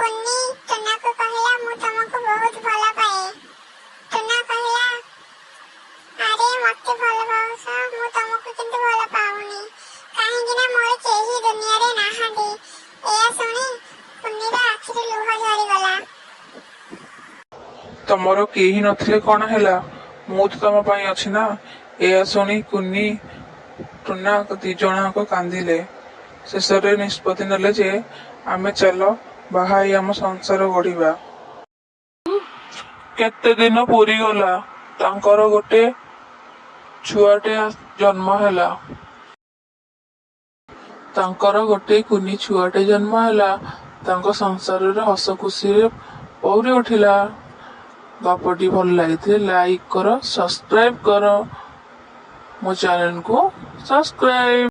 କୁନି ଟୁନାକୁ କହିଲା, ମୁଁ ତମକୁ ବହୁତ ଭଲ ପାଏ। ଟୁନା କହିଲା, ଆରେ ମତେ ଭଲ ପାଉଛ, ମୁଁ ତମକୁ କିନ୍ତୁ ଭଲ ପାଉନି, କାହିଁକି ନା ମୋର କେହି ଦୁନିଆରେ ନାହାନ୍ତି। ଏହା ଶୁଣି କୁନିର ଆଖିରୁ ଲୁହ ଝରିଗଲା। ତମର କେହି ନଥିଲେ କଣ ହେଲା, ମୁଁ ତ ତମ ପାଇଁ ଅଛି ନା। ଏହା ଶୁଣି କୁନି ଟୁନା ଦି ଜଣଙ୍କ କାନ୍ଦିଲେ। ଶେଷରେ ନିଷ୍ପତ୍ତି ନେଲେ ଯେ ଆମେ ଚାଲ ବାହା ହେଇ ଆମ ସଂସାର ଗଢିବା। କେତେ ଦିନ ପୁରିଗଲା, ତାଙ୍କର ଗୋଟେ ଛୁଆଟେ ଜନ୍ମ ହେଲା। ତାଙ୍କର ଗୋଟେ କୁନି ଛୁଆଟେ ଜନ୍ମ ହେଲା। ତାଙ୍କ ସଂସାରରେ ହସ ଖୁସିରେ ପଉରି ଉଠିଲା। ଗପଟି ଭଲ ଲାଗିଥିଲେ ଲାଇକ୍ କର, ସବସ୍କ୍ରାଇବ କର। ମୋ ଚ୍ୟାନେଲକୁ ସବସ୍କ୍ରାଇବ।